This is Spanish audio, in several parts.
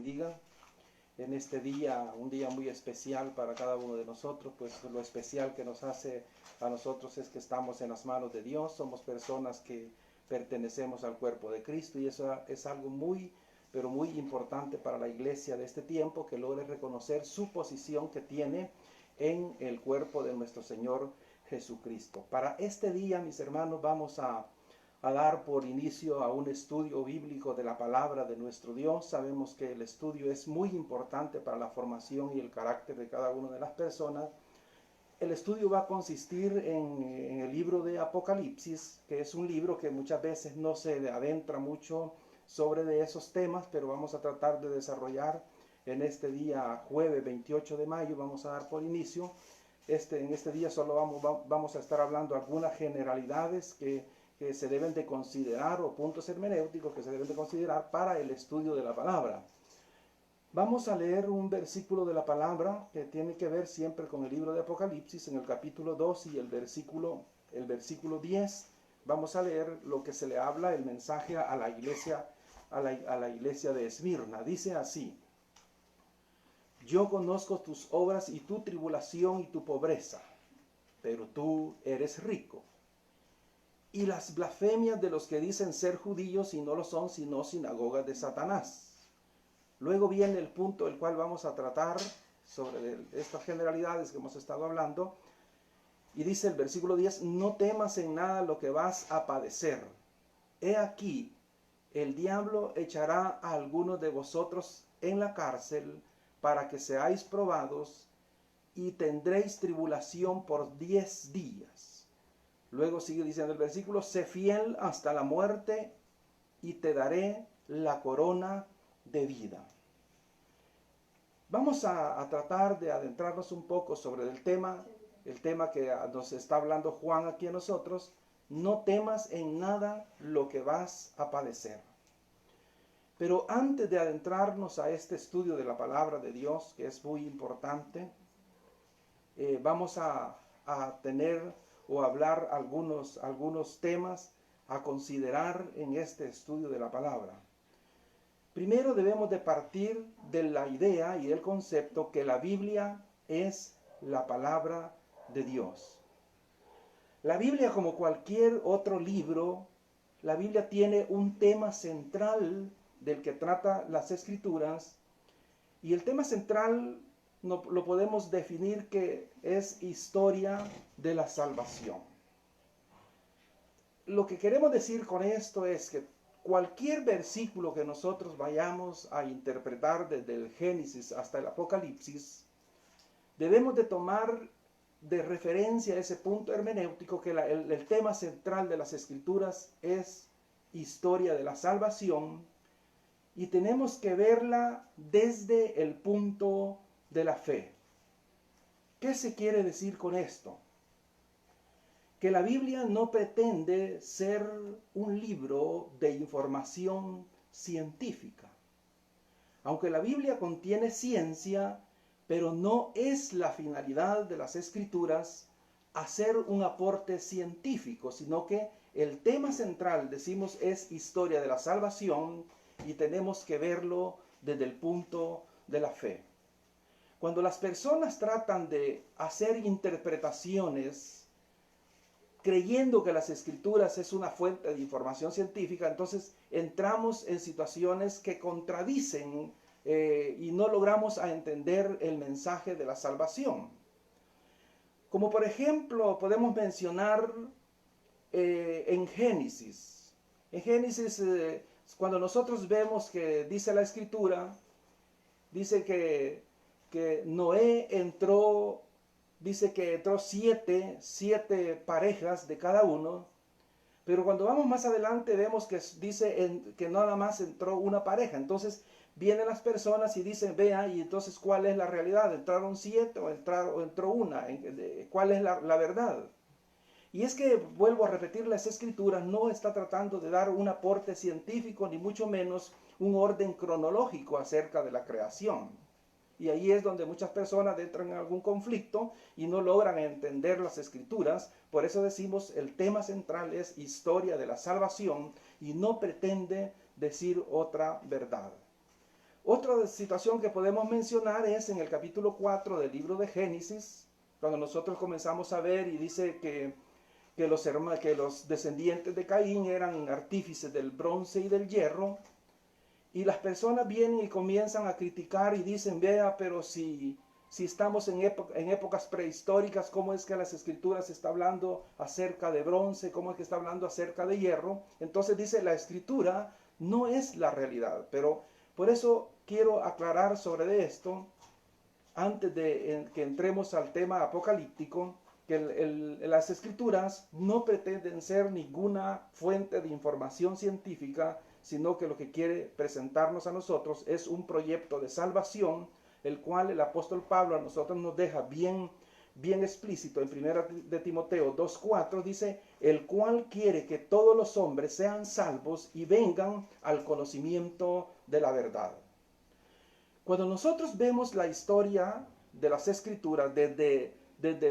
bendiga en este día, un día muy especial para cada uno de nosotros, pues lo especial que nos hace a nosotros es que estamos en las manos de Dios, somos personas que pertenecemos al cuerpo de Cristo y eso es algo muy, pero muy importante para la iglesia de este tiempo, que logre reconocer su posición que tiene en el cuerpo de nuestro Señor Jesucristo. Para este día, mis hermanos, vamos a dar por inicio a un estudio bíblico de la palabra de nuestro Dios. Sabemos que el estudio es muy importante para la formación y el carácter de cada una de las personas. El estudio va a consistir en el libro de Apocalipsis, que es un libro que muchas veces no se adentra mucho sobre de esos temas, pero vamos a tratar de desarrollar en este día, jueves 28 de mayo, vamos a dar por inicio. En este día solo vamos a estar hablando algunas generalidades que se deben de considerar, o puntos hermenéuticos que se deben de considerar para el estudio de la palabra. Vamos a leer un versículo de la palabra que tiene que ver siempre con el libro de Apocalipsis, en el capítulo 2 y el versículo 10. Vamos a leer lo que se le habla, el mensaje a la iglesia, a la iglesia de Esmirna. Dice así: yo conozco tus obras y tu tribulación y tu pobreza, pero tú eres rico. Y las blasfemias de los que dicen ser judíos y no lo son, sino sinagogas de Satanás. Luego viene el punto el cual vamos a tratar sobre estas generalidades que hemos estado hablando. Y dice el versículo 10, no temas en nada lo que vas a padecer. He aquí, el diablo echará a algunos de vosotros en la cárcel para que seáis probados y tendréis tribulación por 10 días. Luego sigue diciendo el versículo, sé fiel hasta la muerte y te daré la corona de vida. Vamos a tratar de adentrarnos un poco sobre el tema que nos está hablando Juan aquí a nosotros. No temas en nada lo que vas a padecer. Pero antes de adentrarnos a este estudio de la palabra de Dios, que es muy importante, vamos a tener o hablar algunos temas a considerar en este estudio de la palabra. Primero debemos de partir de la idea y el concepto que la Biblia es la palabra de Dios. La Biblia, como cualquier otro libro, la Biblia tiene un tema central del que trata las Escrituras, y el tema central lo podemos definir que es historia de la salvación. Lo que queremos decir con esto es que cualquier versículo que nosotros vayamos a interpretar desde el Génesis hasta el Apocalipsis, debemos de tomar de referencia ese punto hermenéutico que el tema central de las Escrituras es historia de la salvación, y tenemos que verla desde el punto de la fe. ¿Qué se quiere decir con esto? Que la Biblia no pretende ser un libro de información científica. Aunque la Biblia contiene ciencia, pero no es la finalidad de las Escrituras hacer un aporte científico, sino que el tema central, decimos, es historia de la salvación, y tenemos que verlo desde el punto de la fe. Cuando las personas tratan de hacer interpretaciones creyendo que las Escrituras es una fuente de información científica, entonces entramos en situaciones que contradicen y no logramos entender el mensaje de la salvación. Como por ejemplo podemos mencionar en Génesis. En Génesis, cuando nosotros vemos que dice la Escritura, dice que Noé entró, dice que entró siete parejas de cada uno, pero cuando vamos más adelante vemos que dice que nada más entró una pareja. Entonces vienen las personas y dicen, vea, y entonces ¿cuál es la realidad? ¿Entraron 7 o entró una? ¿Cuál es la verdad? Y es que, vuelvo a repetir, las Escrituras no está tratando de dar un aporte científico, ni mucho menos un orden cronológico acerca de la creación. Y ahí es donde muchas personas entran en algún conflicto y no logran entender las Escrituras. Por eso decimos, el tema central es historia de la salvación y no pretende decir otra verdad. Otra situación que podemos mencionar es en el capítulo 4 del libro de Génesis, cuando nosotros comenzamos a ver y dice que los descendientes de Caín eran artífices del bronce y del hierro, y las personas vienen y comienzan a criticar y dicen, vea, pero si estamos en épocas prehistóricas, ¿cómo es que las escrituras está hablando acerca de bronce? ¿Cómo es que está hablando acerca de hierro? Entonces dice, la escritura no es la realidad. Pero por eso quiero aclarar sobre esto, antes de que entremos al tema apocalíptico, que las escrituras no pretenden ser ninguna fuente de información científica, sino que lo que quiere presentarnos a nosotros es un proyecto de salvación, el cual el apóstol Pablo a nosotros nos deja bien explícito en 1 de Timoteo 2:4, dice, el cual quiere que todos los hombres sean salvos y vengan al conocimiento de la verdad. Cuando nosotros vemos la historia de las escrituras desde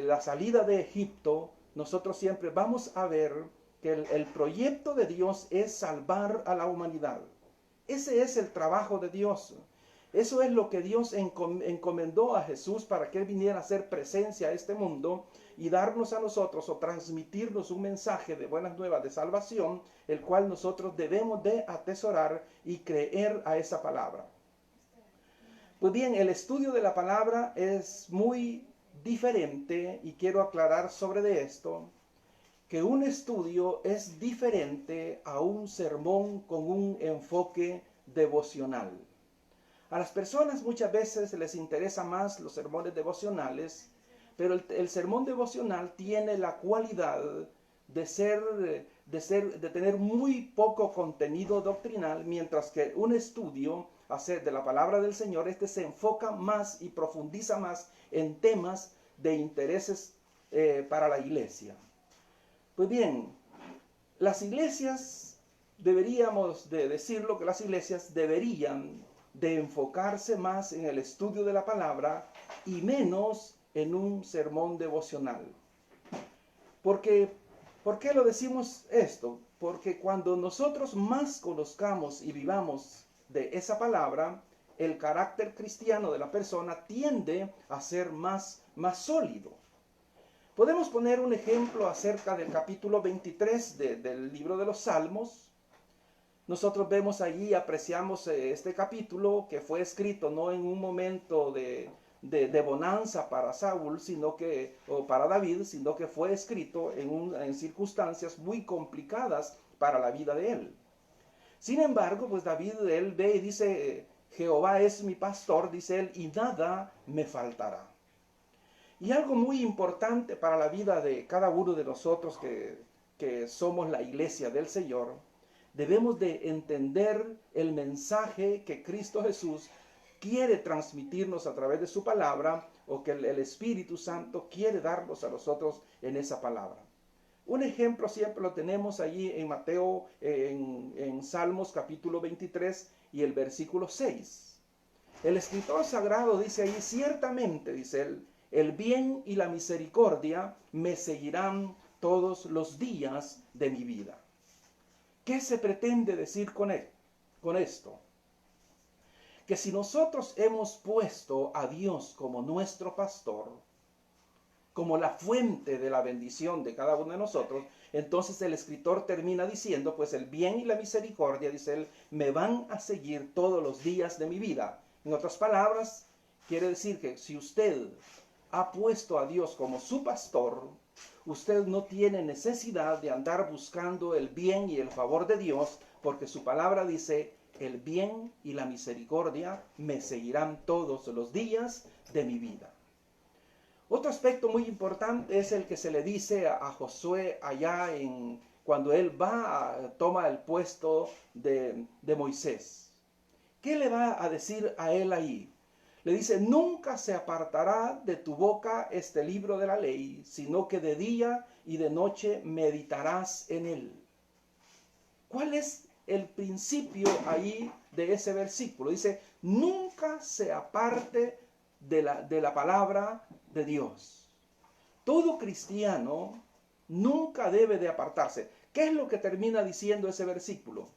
la salida de Egipto, nosotros siempre vamos a ver que el proyecto de Dios es salvar a la humanidad. Ese es el trabajo de Dios. Eso es lo que Dios encomendó a Jesús para que Él viniera a hacer presencia a este mundo y darnos a nosotros o transmitirnos un mensaje de buenas nuevas de salvación, el cual nosotros debemos de atesorar y creer a esa palabra. Pues bien, el estudio de la palabra es muy diferente y quiero aclarar sobre esto, que un estudio es diferente a un sermón con un enfoque devocional. A las personas muchas veces les interesa más los sermones devocionales, pero el sermón devocional tiene la cualidad de tener muy poco contenido doctrinal, mientras que un estudio de la palabra del Señor, se enfoca más y profundiza más en temas de intereses para la iglesia. Pues bien, las iglesias, deberíamos de decirlo, que las iglesias deberían de enfocarse más en el estudio de la palabra y menos en un sermón devocional. ¿Por qué lo decimos esto? Porque cuando nosotros más conozcamos y vivamos de esa palabra, el carácter cristiano de la persona tiende a ser más sólido. Podemos poner un ejemplo acerca del capítulo 23 del libro de los Salmos. Nosotros vemos allí, apreciamos este capítulo que fue escrito no en un momento de bonanza para Saúl, o para David, sino que fue escrito en circunstancias muy complicadas para la vida de él. Sin embargo, pues David, él ve y dice, Jehová es mi pastor, dice él, y nada me faltará. Y algo muy importante para la vida de cada uno de nosotros que somos la iglesia del Señor, debemos de entender el mensaje que Cristo Jesús quiere transmitirnos a través de su palabra, o que el Espíritu Santo quiere darnos a nosotros en esa palabra. Un ejemplo siempre lo tenemos allí en Mateo, en Salmos capítulo 23 y el versículo 6. El escritor sagrado dice ahí, ciertamente, dice él, el bien y la misericordia me seguirán todos los días de mi vida. ¿Qué se pretende decir con esto? Que si nosotros hemos puesto a Dios como nuestro pastor, como la fuente de la bendición de cada uno de nosotros, entonces el escritor termina diciendo, pues el bien y la misericordia, dice él, me van a seguir todos los días de mi vida. En otras palabras, quiere decir que si usted ha puesto a Dios como su pastor, usted no tiene necesidad de andar buscando el bien y el favor de Dios, porque su palabra dice, el bien y la misericordia me seguirán todos los días de mi vida. Otro aspecto muy importante es el que se le dice a Josué allá cuando él toma el puesto de Moisés. ¿Qué le va a decir a él ahí? Le dice, nunca se apartará de tu boca este libro de la ley, sino que de día y de noche meditarás en él. ¿Cuál es el principio ahí de ese versículo? Dice, nunca se aparte de la palabra de Dios. Todo cristiano nunca debe de apartarse. ¿Qué es lo que termina diciendo ese versículo?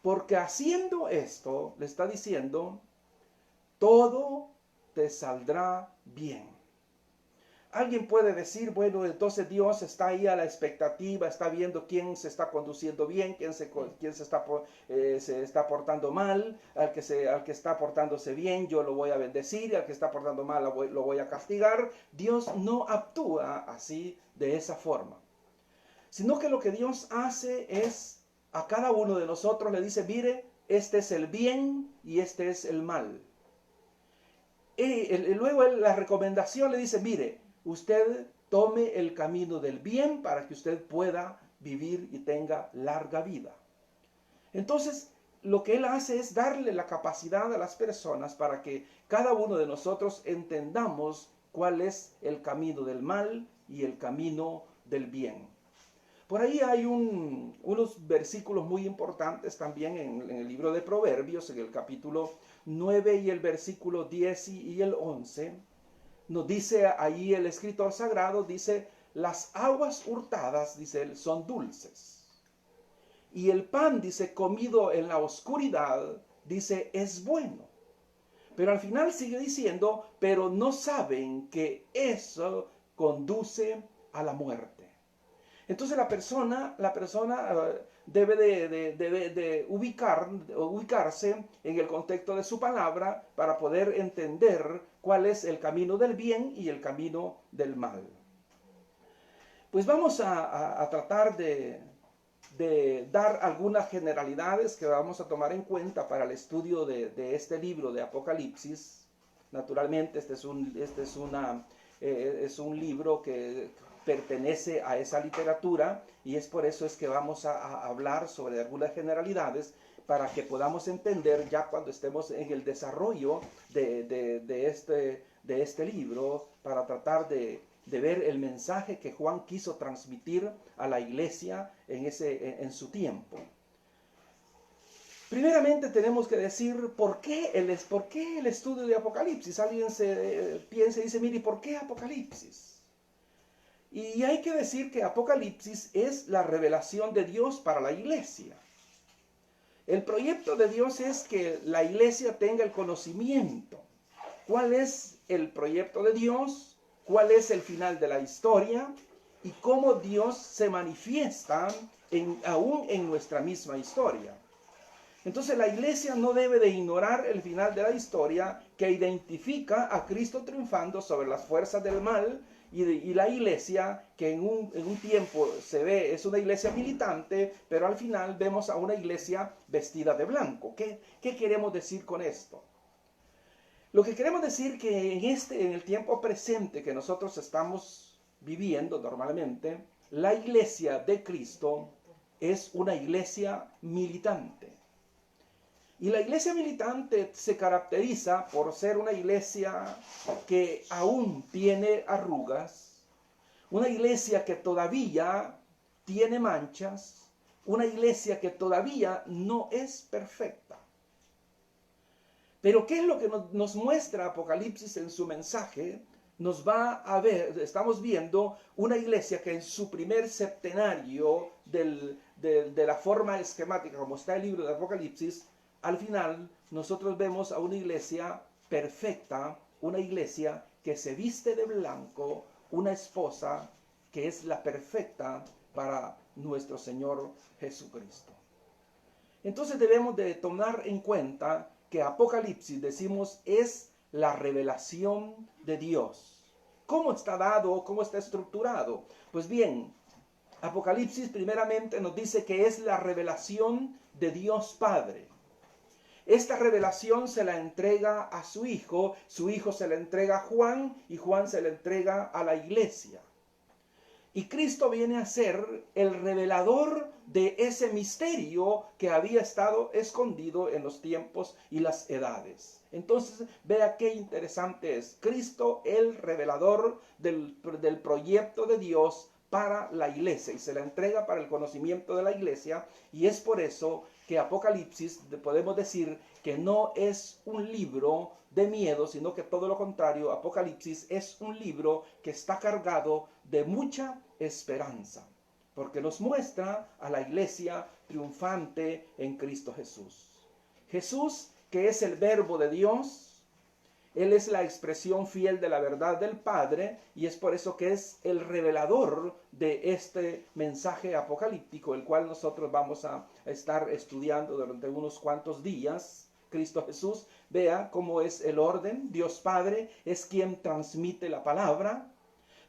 Porque haciendo esto, le está diciendo te saldrá bien. Alguien puede decir, bueno, entonces Dios está ahí a la expectativa, está viendo quién se está conduciendo bien, quién se está portando mal, al que está portándose bien yo lo voy a bendecir, al que está portando mal lo voy a castigar. Dios no actúa así, de esa forma, sino que lo que Dios hace es, a cada uno de nosotros le dice, mire, este es el bien y este es el mal. Y luego la recomendación le dice, mire, usted tome el camino del bien para que usted pueda vivir y tenga larga vida. Entonces, lo que Él hace es darle la capacidad a las personas para que cada uno de nosotros entendamos cuál es el camino del mal y el camino del bien. Por ahí hay unos versículos muy importantes también en el libro de Proverbios, en el capítulo 9 y el versículo 10 y el 11. Nos dice ahí el escritor sagrado, dice, las aguas hurtadas, dice él, son dulces. Y el pan, dice, comido en la oscuridad, dice, es bueno. Pero al final sigue diciendo, pero no saben que eso conduce a la muerte. Entonces la persona debe de ubicarse en el contexto de su palabra para poder entender cuál es el camino del bien y el camino del mal. Pues vamos a tratar de dar algunas generalidades que vamos a tomar en cuenta para el estudio de este libro de Apocalipsis. Naturalmente este es un libro que pertenece a esa literatura y es por eso es que vamos a hablar sobre algunas generalidades para que podamos entender ya cuando estemos en el desarrollo de este libro, para tratar de ver el mensaje que Juan quiso transmitir a la iglesia en su tiempo. Primeramente tenemos que decir por qué el estudio de Apocalipsis. Alguien piensa y dice, mire, ¿por qué Apocalipsis? Y hay que decir que Apocalipsis es la revelación de Dios para la iglesia. El proyecto de Dios es que la iglesia tenga el conocimiento. ¿Cuál es el proyecto de Dios? ¿Cuál es el final de la historia? Y cómo Dios se manifiesta aún en nuestra misma historia. Entonces la iglesia no debe de ignorar el final de la historia que identifica a Cristo triunfando sobre las fuerzas del mal y la iglesia que en un tiempo se ve es una iglesia militante, pero al final vemos a una iglesia vestida de blanco. ¿Qué queremos decir con esto? Lo que queremos decir que en el tiempo presente que nosotros estamos viviendo normalmente, la iglesia de Cristo es una iglesia militante. Y la iglesia militante se caracteriza por ser una iglesia que aún tiene arrugas, una iglesia que todavía tiene manchas, una iglesia que todavía no es perfecta. Pero ¿qué es lo que nos muestra Apocalipsis en su mensaje? Nos va a ver, estamos viendo una iglesia que en su primer septenario de la forma esquemática, como está el libro de Apocalipsis, al final nosotros vemos a una iglesia perfecta, una iglesia que se viste de blanco, una esposa que es la perfecta para nuestro Señor Jesucristo. Entonces debemos de tomar en cuenta que Apocalipsis, decimos, es la revelación de Dios. ¿Cómo está dado? ¿Cómo está estructurado? Pues bien, Apocalipsis primeramente nos dice que es la revelación de Dios Padre. Esta revelación se la entrega a su Hijo se la entrega a Juan y Juan se la entrega a la iglesia. Y Cristo viene a ser el revelador de ese misterio que había estado escondido en los tiempos y las edades. Entonces, vea qué interesante es. Cristo, el revelador del proyecto de Dios para la iglesia, y se la entrega para el conocimiento de la iglesia, y es por eso que Apocalipsis podemos decir que no es un libro de miedo, sino que todo lo contrario, Apocalipsis es un libro que está cargado de mucha esperanza, porque nos muestra a la iglesia triunfante en Cristo Jesús. Jesús, que es el verbo de Dios, Él es la expresión fiel de la verdad del Padre y es por eso que es el revelador de este mensaje apocalíptico, el cual nosotros vamos a estar estudiando durante unos cuantos días. Cristo Jesús, vea cómo es el orden. Dios Padre es quien transmite la palabra,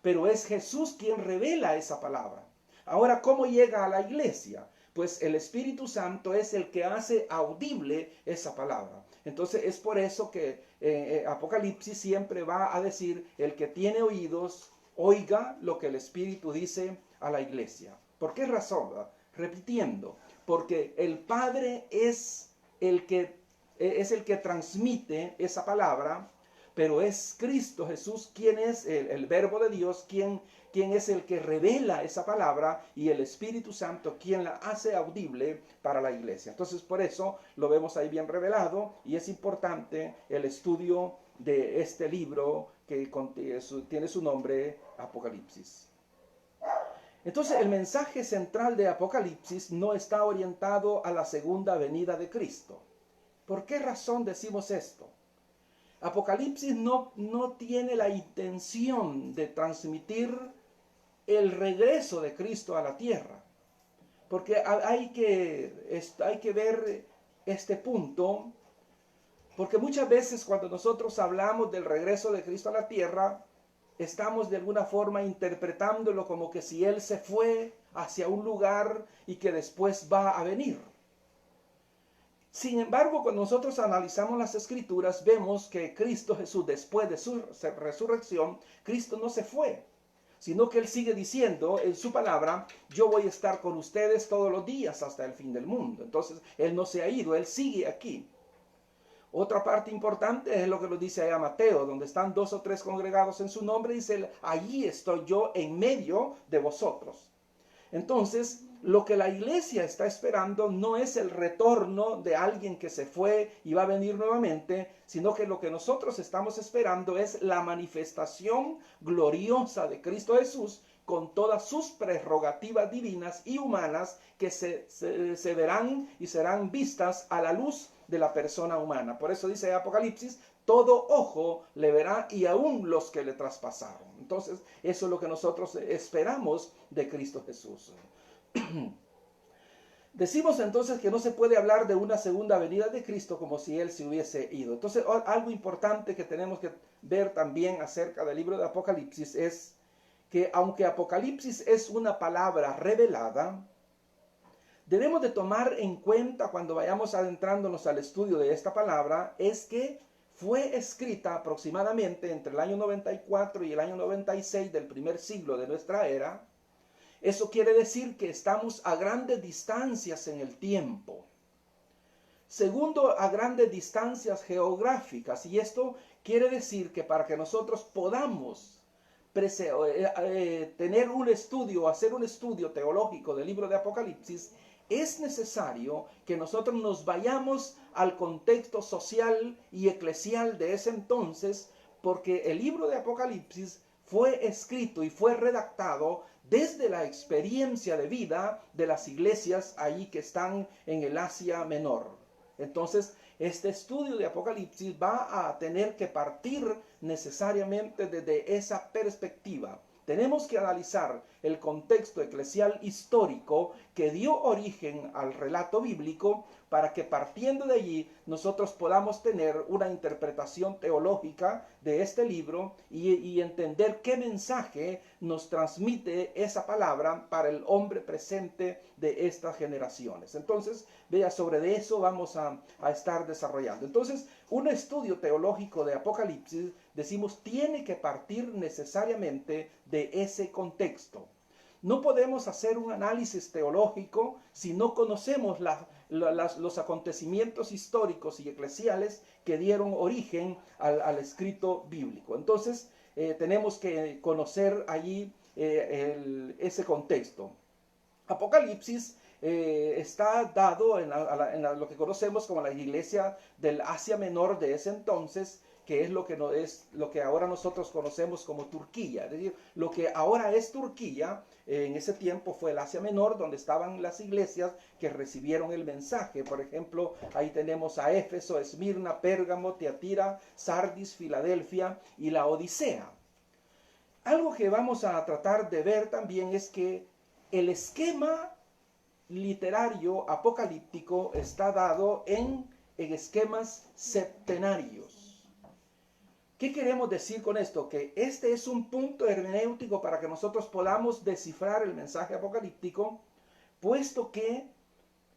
pero es Jesús quien revela esa palabra. Ahora, ¿cómo llega a la iglesia? Pues el Espíritu Santo es el que hace audible esa palabra. Entonces es por eso que Apocalipsis siempre va a decir, el que tiene oídos, oiga lo que el Espíritu dice a la iglesia. ¿Por qué razón? Repitiendo, porque el Padre es el que transmite esa palabra, pero es Cristo Jesús quien es el Verbo de Dios, quien es el que revela esa palabra, y el Espíritu Santo quien la hace audible para la iglesia. Entonces por eso lo vemos ahí bien revelado, y es importante el estudio de este libro que tiene su nombre Apocalipsis. Entonces el mensaje central de Apocalipsis no está orientado a la segunda venida de Cristo. ¿Por qué razón decimos esto? Apocalipsis no tiene la intención de transmitir el regreso de Cristo a la tierra, porque hay que ver este punto, porque muchas veces cuando nosotros hablamos del regreso de Cristo a la tierra, estamos de alguna forma interpretándolo como que si Él se fue hacia un lugar y que después va a venir. Sin embargo, cuando nosotros analizamos las Escrituras, vemos que Cristo Jesús, después de su resurrección, Cristo no se fue, sino que Él sigue diciendo en su palabra, yo voy a estar con ustedes todos los días hasta el fin del mundo. Entonces, Él no se ha ido, Él sigue aquí. Otra parte importante es lo que lo dice allá Mateo, donde están 2 o 3 congregados en su nombre, dice Él, allí estoy yo en medio de vosotros. Entonces, lo que la iglesia está esperando no es el retorno de alguien que se fue y va a venir nuevamente, sino que lo que nosotros estamos esperando es la manifestación gloriosa de Cristo Jesús con todas sus prerrogativas divinas y humanas que se verán y serán vistas a la luz de la persona humana. Por eso dice Apocalipsis, todo ojo le verá y aún los que le traspasaron. Entonces, eso es lo que nosotros esperamos de Cristo Jesús. Decimos entonces que no se puede hablar de una segunda venida de Cristo como si Él se hubiese ido. Entonces, algo importante que tenemos que ver también acerca del libro de Apocalipsis es que aunque Apocalipsis es una palabra revelada, debemos de tomar en cuenta cuando vayamos adentrándonos al estudio de esta palabra, es que fue escrita aproximadamente entre el año 94 y el año 96 del primer siglo de nuestra era. Eso quiere decir que estamos a grandes distancias en el tiempo. Segundo, a grandes distancias geográficas. Y esto quiere decir que para que nosotros podamos tener un estudio, hacer un estudio teológico del libro de Apocalipsis, es necesario que nosotros nos vayamos al contexto social y eclesial de ese entonces, porque el libro de Apocalipsis fue escrito y fue redactado desde la experiencia de vida de las iglesias ahí que están en el Asia Menor. Entonces, este estudio de Apocalipsis va a tener que partir necesariamente desde esa perspectiva. Tenemos que analizar el contexto eclesial histórico que dio origen al relato bíblico para que partiendo de allí nosotros podamos tener una interpretación teológica de este libro y entender qué mensaje nos transmite esa palabra para el hombre presente de estas generaciones. Entonces, vea, sobre eso vamos a estar desarrollando. Entonces, un estudio teológico de Apocalipsis, decimos, tiene que partir necesariamente de ese contexto. No podemos hacer un análisis teológico si no conocemos los acontecimientos históricos y eclesiales que dieron origen al escrito bíblico. Entonces, tenemos que conocer allí ese contexto. Apocalipsis está dado en lo que conocemos como la iglesia del Asia Menor de ese entonces, que es lo que, no, es lo que ahora nosotros conocemos como Turquía. Es decir, lo que ahora es Turquía, en ese tiempo fue el Asia Menor, donde estaban las iglesias que recibieron el mensaje. Por ejemplo, ahí tenemos a Éfeso, Esmirna, Pérgamo, Tiatira, Sardis, Filadelfia y la Odisea. Algo que vamos a tratar de ver también es que el esquema literario apocalíptico está dado en esquemas septenarios. ¿Qué queremos decir con esto? Que este es un punto hermenéutico para que nosotros podamos descifrar el mensaje apocalíptico, puesto que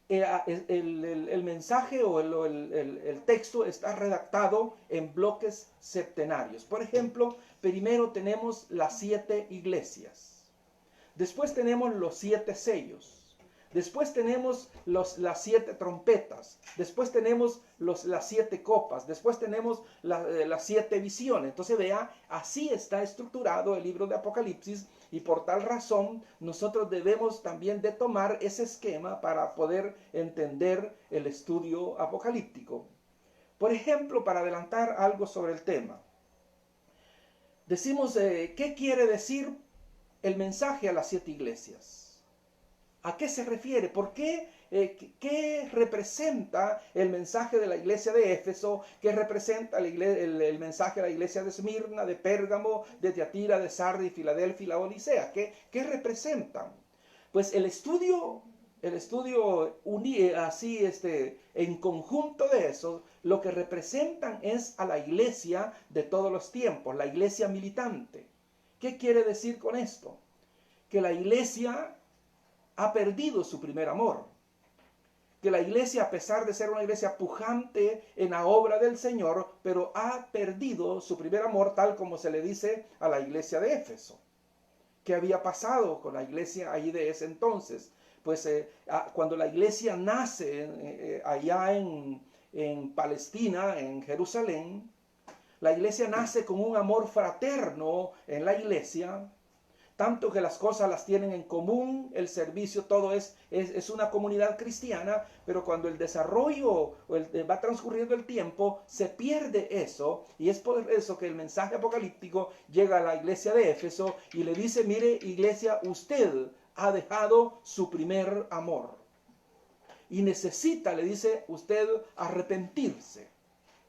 el mensaje o el texto está redactado en bloques septenarios. Por ejemplo, primero tenemos las 7 iglesias. Después tenemos los 7 sellos. Después tenemos las 7 trompetas. Después tenemos las 7 copas. Después tenemos las 7 visiones. Entonces vea, así está estructurado el libro de Apocalipsis. Y por tal razón nosotros debemos también de tomar ese esquema para poder entender el estudio apocalíptico. Por ejemplo, para adelantar algo sobre el tema. Decimos, ¿qué quiere decir el mensaje a las 7 iglesias? ¿A qué se refiere? ¿Por qué? ¿Qué representa el mensaje de la iglesia de Éfeso? ¿Qué representa el mensaje de la iglesia de Esmirna, de Pérgamo, de Tiatira, de Sardis, Filadelfia y la Odisea? ¿Qué representan? Pues el estudio en conjunto de eso, lo que representan es a la iglesia de todos los tiempos, la iglesia militante. ¿Qué quiere decir con esto? Que la iglesia ha perdido su primer amor. Que la iglesia, a pesar de ser una iglesia pujante en la obra del Señor, pero ha perdido su primer amor, tal como se le dice a la iglesia de Éfeso. ¿Qué había pasado con la iglesia ahí de ese entonces? Pues cuando la iglesia nace allá en Palestina, en Jerusalén, la iglesia nace con un amor fraterno en la iglesia, tanto que las cosas las tienen en común, el servicio, todo es una comunidad cristiana, pero cuando el desarrollo va transcurriendo el tiempo, se pierde eso, y es por eso que el mensaje apocalíptico llega a la iglesia de Éfeso y le dice, mire iglesia, usted ha dejado su primer amor, y necesita, le dice, usted arrepentirse.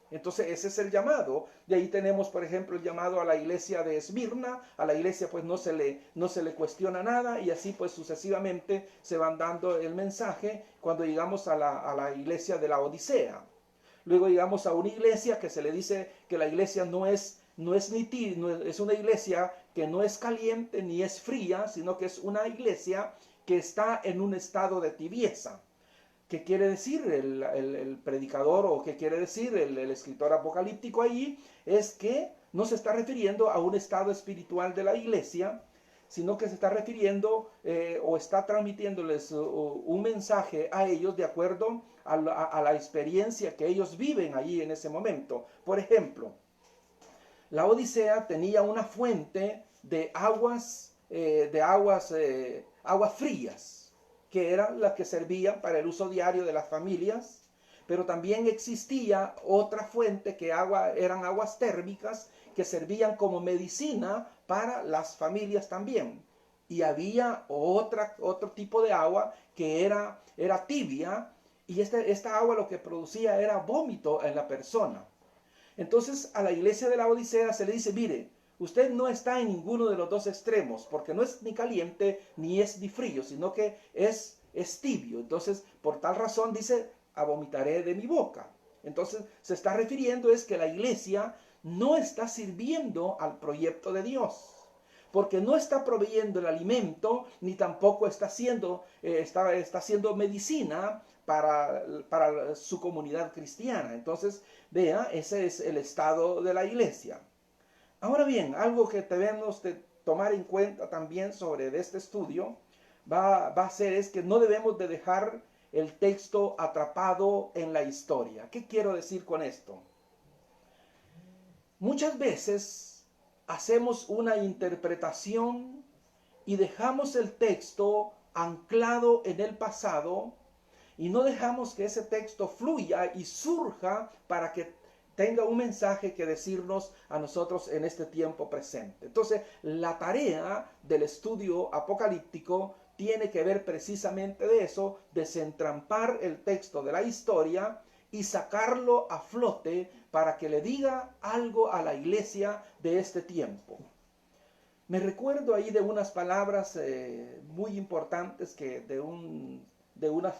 Entonces ese es el llamado. De ahí tenemos, por ejemplo, el llamado a la iglesia de Esmirna. A la iglesia pues no se le cuestiona nada, y así pues sucesivamente se van dando el mensaje cuando llegamos a la iglesia de la Odisea. Luego llegamos a una iglesia que se le dice que la iglesia no es es una iglesia que no es caliente ni es fría, sino que es una iglesia que está en un estado de tibieza. ¿Qué quiere decir el predicador o qué quiere decir el escritor apocalíptico ahí? Es que no se está refiriendo a un estado espiritual de la iglesia, sino que se está refiriendo o está transmitiéndoles un mensaje a ellos de acuerdo a la experiencia que ellos viven allí en ese momento. Por ejemplo, la Odisea tenía una fuente de aguas frías, que eran las que servían para el uso diario de las familias, pero también existía otra fuente que eran aguas térmicas que servían como medicina para las familias también. Y había otro tipo de agua que era tibia, y esta agua lo que producía era vómito en la persona. Entonces a la iglesia de la Odisea se le dice, mire, usted no está en ninguno de los dos extremos, porque no es ni caliente ni es ni frío, sino que es tibio. Entonces, por tal razón dice, vomitaré de mi boca. Entonces, se está refiriendo es que la iglesia no está sirviendo al proyecto de Dios, porque no está proveyendo el alimento, ni tampoco está haciendo medicina para su comunidad cristiana. Entonces, vea, ese es el estado de la iglesia. Ahora bien, algo que debemos de tomar en cuenta también sobre este estudio va a ser es que no debemos de dejar el texto atrapado en la historia. ¿Qué quiero decir con esto? Muchas veces hacemos una interpretación y dejamos el texto anclado en el pasado y no dejamos que ese texto fluya y surja para que tenga un mensaje que decirnos a nosotros en este tiempo presente. Entonces, la tarea del estudio apocalíptico tiene que ver precisamente de eso, desentrampar el texto de la historia y sacarlo a flote para que le diga algo a la iglesia de este tiempo. Me recuerdo ahí de unas palabras muy importantes que de unos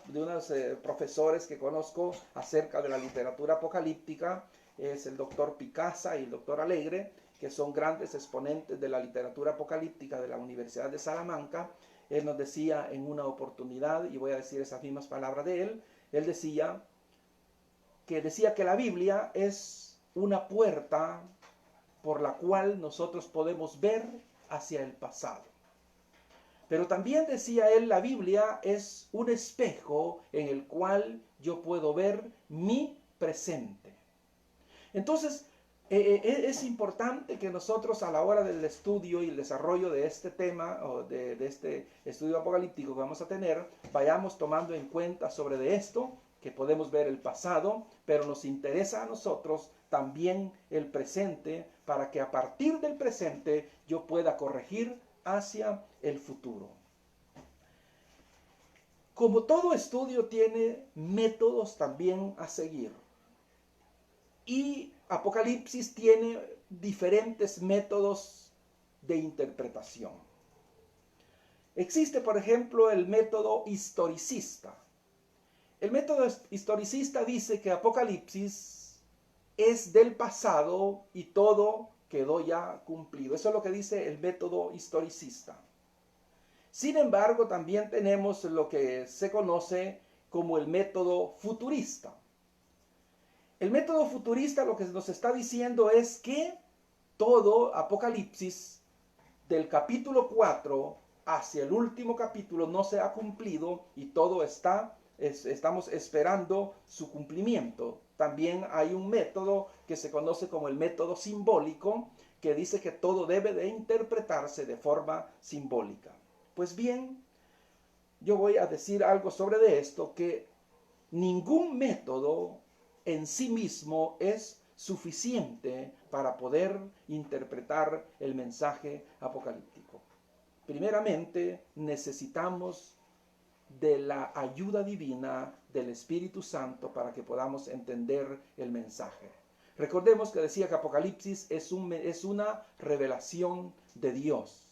profesores que conozco acerca de la literatura apocalíptica. Es el doctor Picasa y el doctor Alegre, que son grandes exponentes de la literatura apocalíptica de la Universidad de Salamanca. Él nos decía en una oportunidad, y voy a decir esas mismas palabras de él decía que la Biblia es una puerta por la cual nosotros podemos ver hacia el pasado. Pero también decía él, la Biblia es un espejo en el cual yo puedo ver mi presente. Entonces, es importante que nosotros a la hora del estudio y el desarrollo de este tema, o de este estudio apocalíptico que vamos a tener, vayamos tomando en cuenta sobre de esto, que podemos ver el pasado, pero nos interesa a nosotros también el presente, para que a partir del presente yo pueda corregir hacia el futuro. Como todo estudio tiene métodos también a seguir. Y Apocalipsis tiene diferentes métodos de interpretación. Existe, por ejemplo, el método historicista. El método historicista dice que Apocalipsis es del pasado y todo quedó ya cumplido. Eso es lo que dice el método historicista. Sin embargo, también tenemos lo que se conoce como el método futurista. El método futurista lo que nos está diciendo es que todo Apocalipsis del capítulo 4 hacia el último capítulo no se ha cumplido y todo estamos esperando su cumplimiento. También hay un método que se conoce como el método simbólico, que dice que todo debe de interpretarse de forma simbólica. Pues bien, yo voy a decir algo sobre de esto, que ningún método en sí mismo es suficiente para poder interpretar el mensaje apocalíptico. Primeramente, necesitamos de la ayuda divina del Espíritu Santo para que podamos entender el mensaje. Recordemos que decía que Apocalipsis es una revelación de Dios.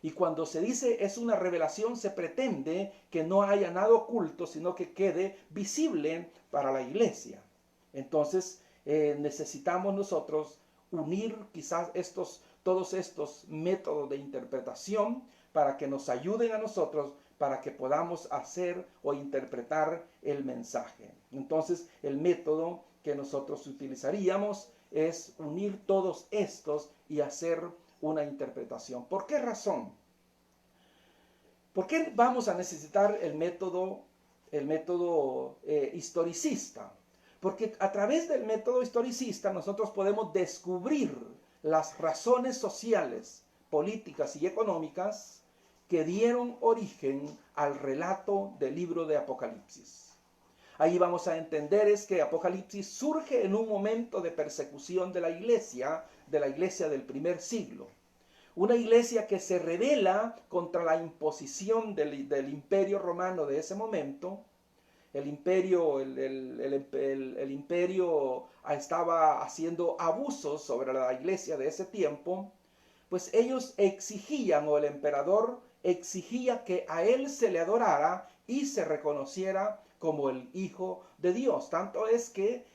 Y cuando se dice es una revelación, se pretende que no haya nada oculto, sino que quede visible para la iglesia. Entonces necesitamos nosotros unir quizás todos estos métodos de interpretación para que nos ayuden a nosotros, para que podamos hacer o interpretar el mensaje. Entonces, el método que nosotros utilizaríamos es unir todos estos y hacer una interpretación. ¿Por qué razón? ¿Por qué vamos a necesitar el método historicista? Porque a través del método historicista nosotros podemos descubrir las razones sociales, políticas y económicas que dieron origen al relato del libro de Apocalipsis. Ahí vamos a entender es que Apocalipsis surge en un momento de persecución de la iglesia del primer siglo. Una iglesia que se rebela contra la imposición del imperio romano de ese momento. El imperio estaba haciendo abusos sobre la iglesia de ese tiempo, pues ellos exigían, o el emperador exigía, que a él se le adorara y se reconociera como el Hijo de Dios. Tanto es que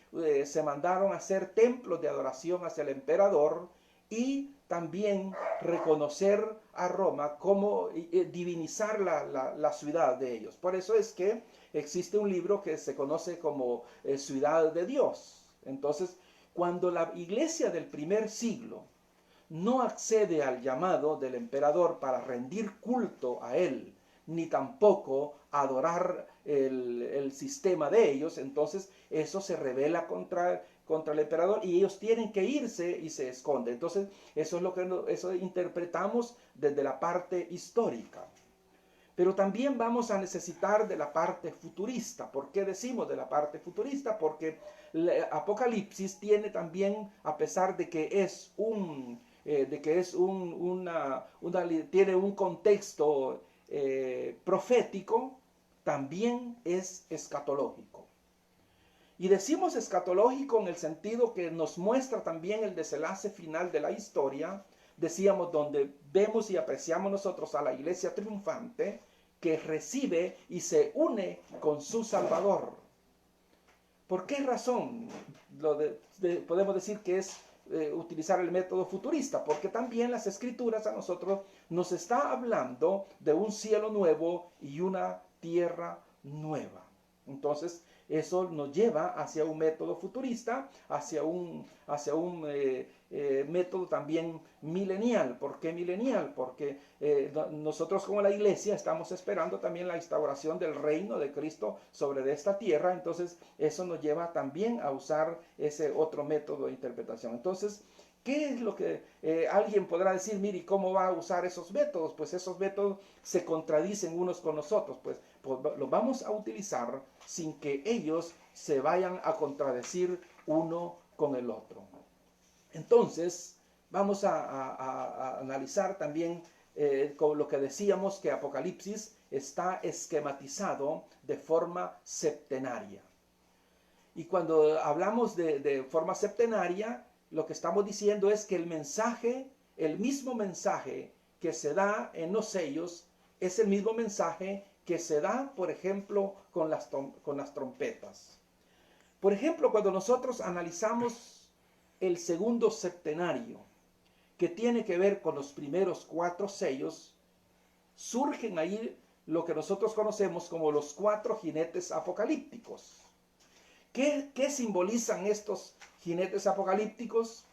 se mandaron a hacer templos de adoración hacia el emperador y también reconocer a Roma como divinizar la ciudad de ellos. Por eso es que existe un libro que se conoce como Ciudad de Dios. Entonces, cuando la iglesia del primer siglo no accede al llamado del emperador para rendir culto a él, ni tampoco adorar el sistema de ellos, entonces eso se rebela contra el emperador y ellos tienen que irse y se esconden. Entonces eso interpretamos desde la parte histórica. Pero también vamos a necesitar de la parte futurista. ¿Por qué decimos de la parte futurista? Porque Apocalipsis tiene también, a pesar de que es tiene un contexto profético, también es escatológico. Y decimos escatológico en el sentido que nos muestra también el desenlace final de la historia, decíamos, donde vemos y apreciamos nosotros a la iglesia triunfante que recibe y se une con su Salvador. ¿Por qué razón podemos decir que es utilizar el método futurista? Porque también las escrituras a nosotros nos está hablando de un cielo nuevo y una tierra nueva. Entonces, eso nos lleva hacia un método futurista, hacia un método también milenial. ¿Por qué milenial? Porque nosotros como la iglesia estamos esperando también la instauración del reino de Cristo sobre esta tierra. Entonces, eso nos lleva también a usar ese otro método de interpretación. Entonces, ¿qué es lo que alguien podrá decir? Mire, ¿cómo va a usar esos métodos? Pues esos métodos se contradicen unos con los otros. Pues los vamos a utilizar sin que ellos se vayan a contradecir uno con el otro. Entonces, vamos a analizar también con lo que decíamos, que Apocalipsis está esquematizado de forma septenaria. Y cuando hablamos de forma septenaria, lo que estamos diciendo es que el mismo mensaje que se da en los sellos, es el mismo mensaje que se da, por ejemplo, con las trompetas. Por ejemplo, cuando nosotros analizamos el segundo septenario, que tiene que ver con los primeros 4 sellos, surgen ahí lo que nosotros conocemos como los 4 jinetes apocalípticos. ¿Qué simbolizan estos jinetes apocalípticos?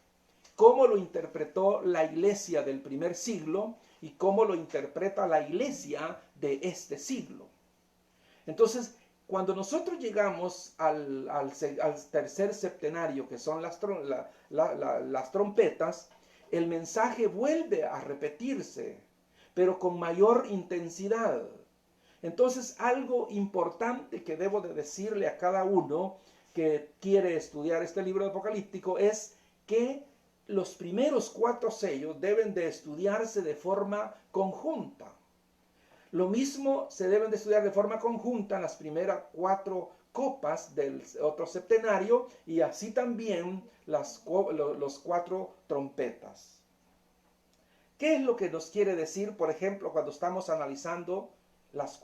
¿Cómo lo interpretó la iglesia del primer siglo y cómo lo interpreta la iglesia de este siglo? Entonces, cuando nosotros llegamos al tercer septenario, que son las trompetas, el mensaje vuelve a repetirse, pero con mayor intensidad. Entonces, algo importante que debo de decirle a cada uno que quiere estudiar este libro apocalíptico es que los primeros 4 sellos deben de estudiarse de forma conjunta. Lo mismo se deben de estudiar de forma conjunta en las primeras 4 copas del otro septenario, y así también los 4 trompetas. ¿Qué es lo que nos quiere decir, por ejemplo, cuando estamos analizando las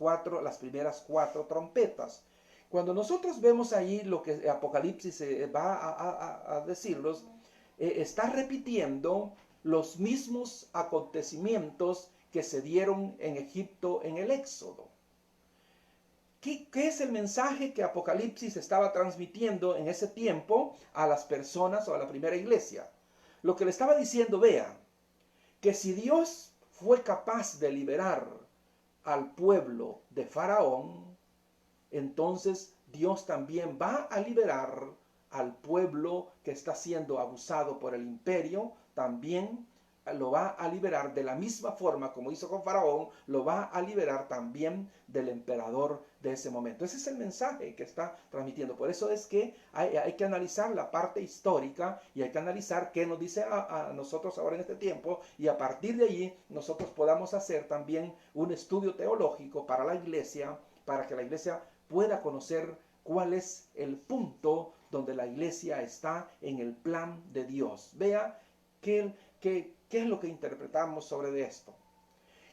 primeras 4 trompetas? Cuando nosotros vemos ahí lo que Apocalipsis va a decirnos, está repitiendo los mismos acontecimientos que se dieron en Egipto en el Éxodo. ¿Qué es el mensaje que Apocalipsis estaba transmitiendo en ese tiempo a las personas o a la primera iglesia? Lo que le estaba diciendo, vea, que si Dios fue capaz de liberar al pueblo de Faraón, entonces Dios también va a liberar al pueblo que está siendo abusado por el imperio, también lo va a liberar de la misma forma como hizo con Faraón, lo va a liberar también del emperador de ese momento. Ese es el mensaje que está transmitiendo. Por eso es que hay que analizar la parte histórica y hay que analizar qué nos dice a nosotros ahora en este tiempo, y a partir de allí nosotros podamos hacer también un estudio teológico para la iglesia, para que la iglesia pueda conocer cuál es el punto donde la iglesia está en el plan de Dios. Vea qué es lo que interpretamos sobre esto.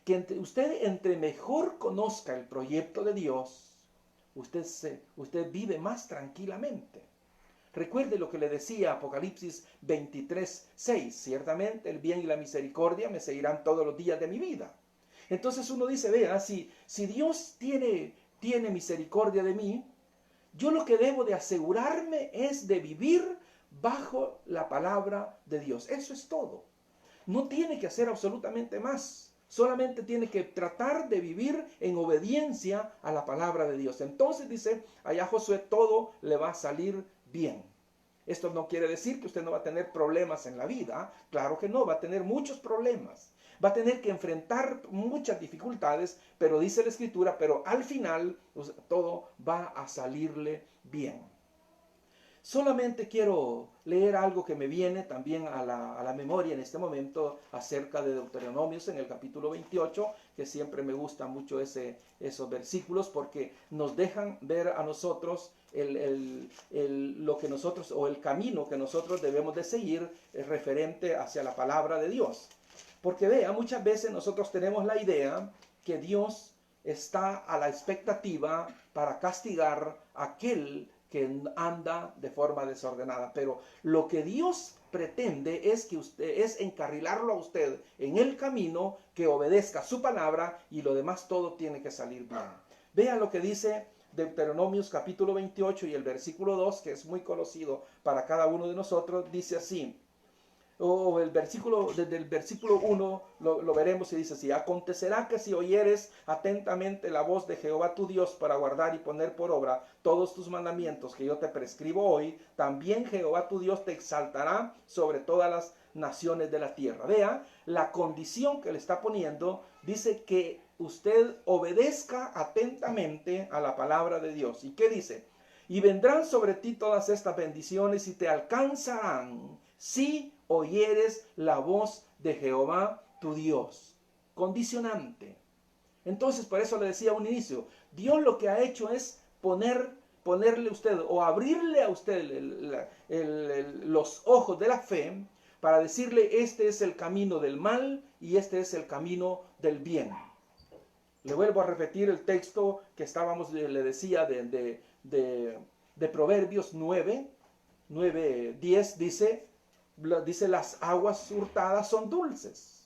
Que usted entre mejor conozca el proyecto de Dios, usted vive más tranquilamente. Recuerde lo que le decía Apocalipsis 23:6. Ciertamente el bien y la misericordia me seguirán todos los días de mi vida. Entonces uno dice, vea, si Dios tiene misericordia de mí, yo lo que debo de asegurarme es de vivir bajo la palabra de Dios. Eso es todo. No tiene que hacer absolutamente más. Solamente tiene que tratar de vivir en obediencia a la palabra de Dios. Entonces dice allá Josué, todo le va a salir bien. Esto no quiere decir que usted no va a tener problemas en la vida. Claro que no, va a tener muchos problemas. Va a tener que enfrentar muchas dificultades, pero dice la Escritura, pero al final todo va a salirle bien. Solamente quiero leer algo que me viene también a la memoria en este momento acerca de Deuteronomios en el capítulo 28, que siempre me gusta mucho esos versículos porque nos dejan ver a nosotros lo que nosotros, o el camino que nosotros debemos de seguir referente hacia la palabra de Dios. Porque vea, muchas veces nosotros tenemos la idea que Dios está a la expectativa para castigar a aquel que anda de forma desordenada. Pero lo que Dios pretende es encarrilarlo a usted en el camino, que obedezca su palabra, y lo demás todo tiene que salir bien. Vea lo que dice Deuteronomios capítulo 28 y el versículo 2, que es muy conocido para cada uno de nosotros. Dice así, o desde el versículo 1 lo veremos y dice así: acontecerá que si oyeres atentamente la voz de Jehová tu Dios para guardar y poner por obra todos tus mandamientos que yo te prescribo hoy, también Jehová tu Dios te exaltará sobre todas las naciones de la tierra. Vea la condición que le está poniendo. Dice que usted obedezca atentamente a la palabra de Dios. ¿Y qué dice? Y vendrán sobre ti todas estas bendiciones y te alcanzarán si oyeres la voz de Jehová tu Dios. Condicionante. Entonces, por eso le decía a un inicio, Dios lo que ha hecho es ponerle usted, o abrirle a usted los ojos de la fe, para decirle: este es el camino del mal y este es el camino del bien. Le vuelvo a repetir el texto que le decía de Proverbios 9:10, dice: las aguas hurtadas son dulces.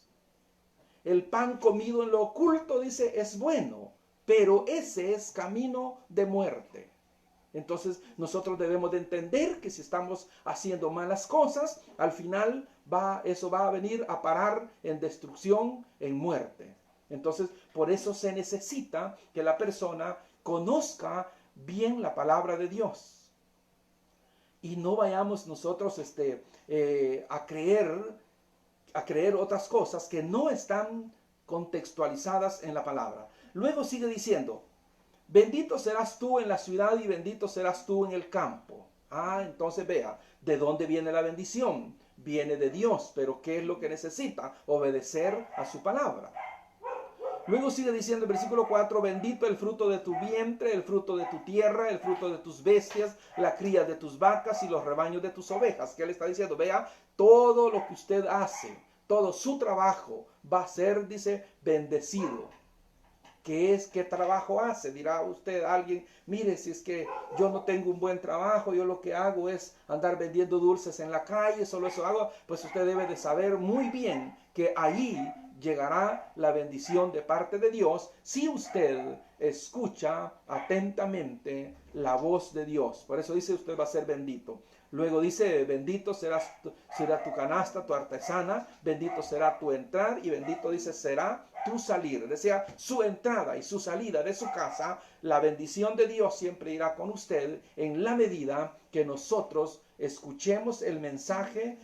El pan comido en lo oculto, dice, es bueno, pero ese es camino de muerte. Entonces nosotros debemos de entender que si estamos haciendo malas cosas, al final eso va a venir a parar en destrucción, en muerte. Entonces, por eso se necesita que la persona conozca bien la palabra de Dios. Y no vayamos nosotros a creer otras cosas que no están contextualizadas en la palabra. Luego sigue diciendo: bendito serás tú en la ciudad y bendito serás tú en el campo. Entonces vea, ¿de dónde viene la bendición? Viene de Dios, pero ¿qué es lo que necesita? Obedecer a su palabra. Luego sigue diciendo el versículo 4: bendito el fruto de tu vientre, el fruto de tu tierra, el fruto de tus bestias, la cría de tus vacas y los rebaños de tus ovejas. ¿Qué le está diciendo? Vea, todo lo que usted hace, todo su trabajo va a ser, dice, bendecido. ¿Qué trabajo hace? Dirá usted a alguien: mire, si es que yo no tengo un buen trabajo, yo lo que hago es andar vendiendo dulces en la calle, solo eso hago. Pues usted debe de saber muy bien que ahí llegará la bendición de parte de Dios si usted escucha atentamente la voz de Dios. Por eso dice: usted va a ser bendito. Luego dice: bendito será tu canasta, tu artesana, bendito será tu entrar y bendito, dice, será tu salir. Decía, su entrada y su salida de su casa, la bendición de Dios siempre irá con usted en la medida que nosotros escuchemos el mensaje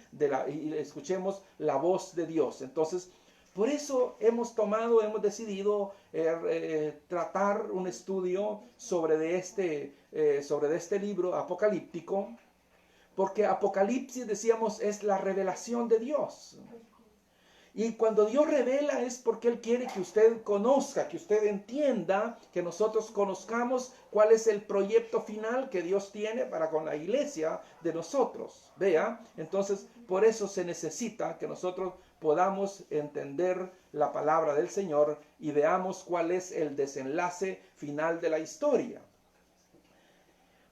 y escuchemos la voz de Dios. Entonces, por eso hemos decidido tratar un estudio sobre este libro apocalíptico, porque Apocalipsis, decíamos, es la revelación de Dios. Y cuando Dios revela es porque Él quiere que usted conozca, que usted entienda, que nosotros conozcamos cuál es el proyecto final que Dios tiene para con la iglesia de nosotros. Vea, entonces por eso se necesita que nosotros podamos entender la palabra del Señor y veamos cuál es el desenlace final de la historia.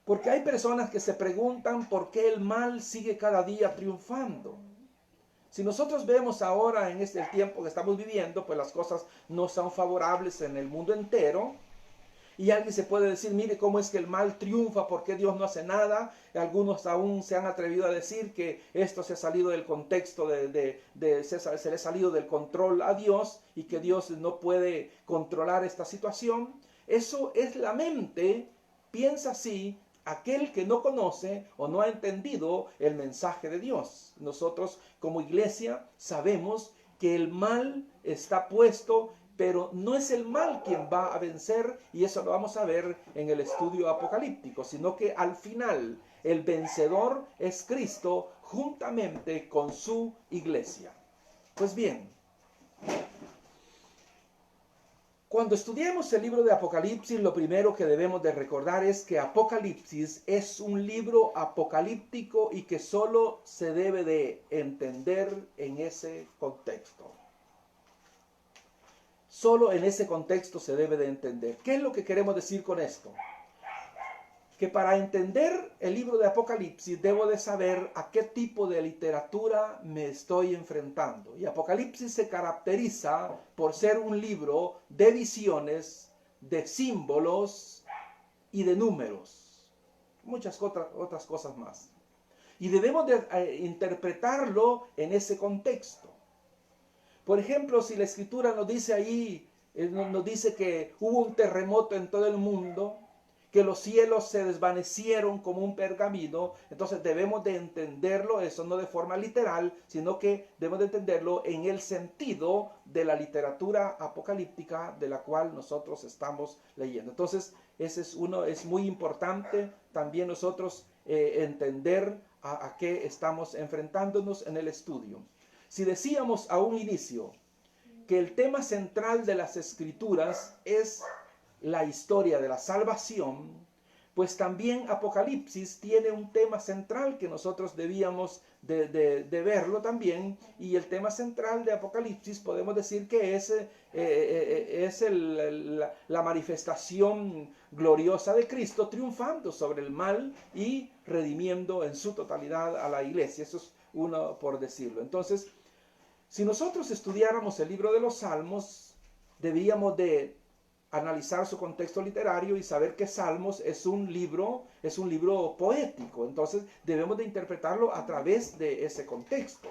Porque hay personas que se preguntan por qué el mal sigue cada día triunfando. Si nosotros vemos ahora en el tiempo que estamos viviendo, pues las cosas no son favorables en el mundo entero. Y alguien se puede decir: mire cómo es que el mal triunfa, ¿por qué Dios no hace nada? Algunos aún se han atrevido a decir que esto se ha salido del contexto, se le ha salido del control a Dios y que Dios no puede controlar esta situación. Eso es la mente, piensa así, aquel que no conoce o no ha entendido el mensaje de Dios. Nosotros como iglesia sabemos que el mal está puesto pero no es el mal quien va a vencer, y eso lo vamos a ver en el estudio apocalíptico, sino que al final el vencedor es Cristo juntamente con su iglesia. Pues bien, cuando estudiemos el libro de Apocalipsis, lo primero que debemos de recordar es que Apocalipsis es un libro apocalíptico y que solo se debe de entender en ese contexto. Solo en ese contexto se debe de entender. ¿Qué es lo que queremos decir con esto? Que para entender el libro de Apocalipsis debo de saber a qué tipo de literatura me estoy enfrentando. Y Apocalipsis se caracteriza por ser un libro de visiones, de símbolos y de números. Muchas otras cosas más. Y debemos de interpretarlo en ese contexto. Por ejemplo, si la Escritura nos dice ahí, nos dice que hubo un terremoto en todo el mundo, que los cielos se desvanecieron como un pergamino, entonces debemos de entenderlo, eso no de forma literal, sino que debemos de entenderlo en el sentido de la literatura apocalíptica de la cual nosotros estamos leyendo. Entonces, ese es muy importante también nosotros entender a qué estamos enfrentándonos en el estudio. Si decíamos a un inicio que el tema central de las Escrituras es la historia de la salvación, pues también Apocalipsis tiene un tema central que nosotros debíamos de verlo también, y el tema central de Apocalipsis podemos decir que es la manifestación gloriosa de Cristo triunfando sobre el mal y redimiendo en su totalidad a la iglesia. Eso es uno por decirlo. Entonces, si nosotros estudiáramos el libro de los Salmos, debíamos de analizar su contexto literario y saber que Salmos es un libro poético. Entonces debemos de interpretarlo a través de ese contexto.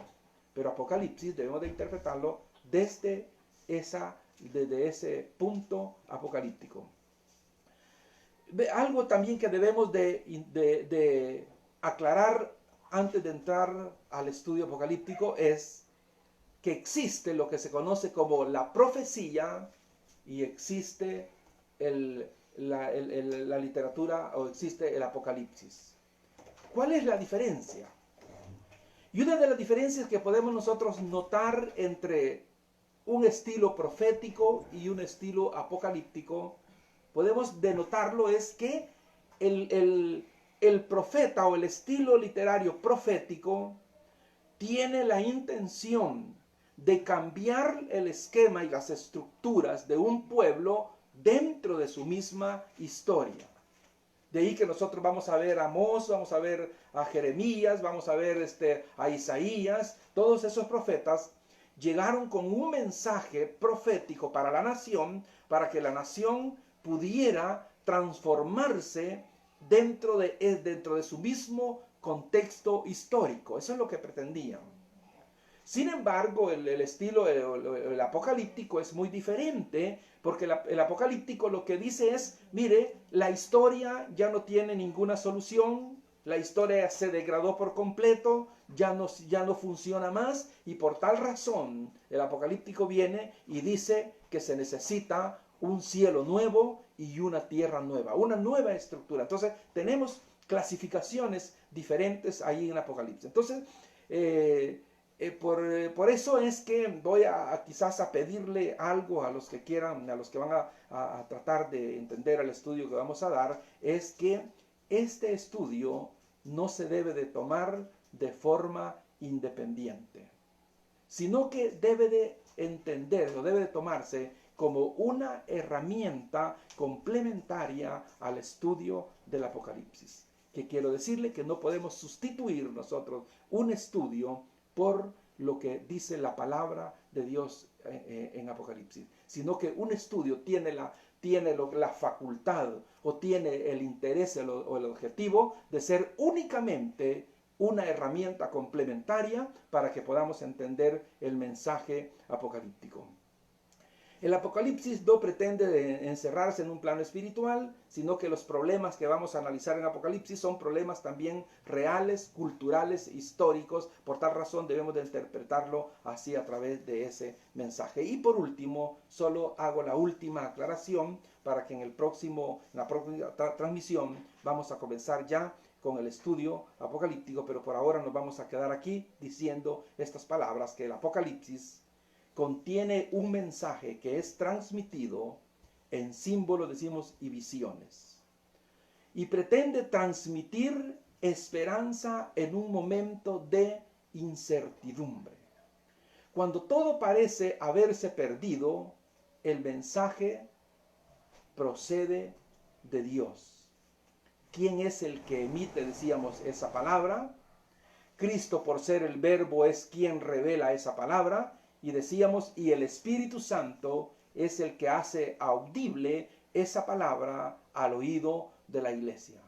Pero Apocalipsis debemos de interpretarlo desde ese punto apocalíptico. Algo también que debemos de aclarar antes de entrar al estudio apocalíptico es que existe lo que se conoce como la profecía y existe la literatura, o existe el Apocalipsis. ¿Cuál es la diferencia? Y una de las diferencias que podemos nosotros notar entre un estilo profético y un estilo apocalíptico, podemos denotarlo, es que el profeta o el estilo literario profético tiene la intención de cambiar el esquema y las estructuras de un pueblo dentro de su misma historia. De ahí que nosotros vamos a ver a Amós, vamos a ver a Jeremías, vamos a ver a Isaías. Todos esos profetas llegaron con un mensaje profético para la nación, para que la nación pudiera transformarse dentro de su mismo contexto histórico. Eso es lo que pretendían. Sin embargo, el estilo, el apocalíptico es muy diferente, porque el apocalíptico lo que dice es, mire, la historia ya no tiene ninguna solución, la historia se degradó por completo, ya no funciona más, y por tal razón el apocalíptico viene y dice que se necesita un cielo nuevo y una tierra nueva, una nueva estructura. Entonces tenemos clasificaciones diferentes ahí en el Apocalipsis. Entonces, por eso es que voy quizás a pedirle algo a los que quieran, a los que van a tratar de entender el estudio que vamos a dar, es que este estudio no se debe de tomar de forma independiente, sino que debe de entender o debe de tomarse como una herramienta complementaria al estudio del Apocalipsis. Que quiero decirle que no podemos sustituir nosotros un estudio por lo que dice la palabra de Dios en Apocalipsis, sino que un estudio tiene la facultad o tiene el interés o el objetivo de ser únicamente una herramienta complementaria para que podamos entender el mensaje apocalíptico. El Apocalipsis no pretende encerrarse en un plano espiritual, sino que los problemas que vamos a analizar en Apocalipsis son problemas también reales, culturales, históricos. Por tal razón debemos de interpretarlo así a través de ese mensaje. Y por último, solo hago la última aclaración para que en la próxima transmisión vamos a comenzar ya con el estudio apocalíptico, pero por ahora nos vamos a quedar aquí diciendo estas palabras, que el Apocalipsis contiene un mensaje que es transmitido en símbolos, decimos, y visiones. Y pretende transmitir esperanza en un momento de incertidumbre. Cuando todo parece haberse perdido, el mensaje procede de Dios. ¿Quién es el que emite, decíamos, esa palabra? Cristo, por ser el Verbo, es quien revela esa palabra. Y decíamos, y el Espíritu Santo es el que hace audible esa palabra al oído de la iglesia.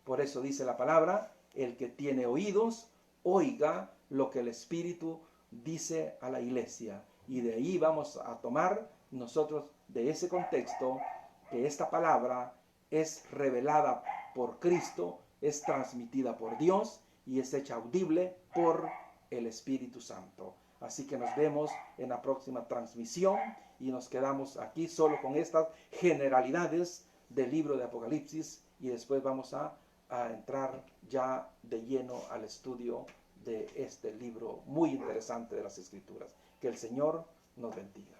Por eso dice la palabra, el que tiene oídos, oiga lo que el Espíritu dice a la iglesia. Y de ahí vamos a tomar nosotros de ese contexto que esta palabra es revelada por Cristo, es transmitida por Dios y es hecha audible por el Espíritu Santo. Así que nos vemos en la próxima transmisión y nos quedamos aquí solo con estas generalidades del libro de Apocalipsis y después vamos a entrar ya de lleno al estudio de este libro muy interesante de las Escrituras. Que el Señor nos bendiga.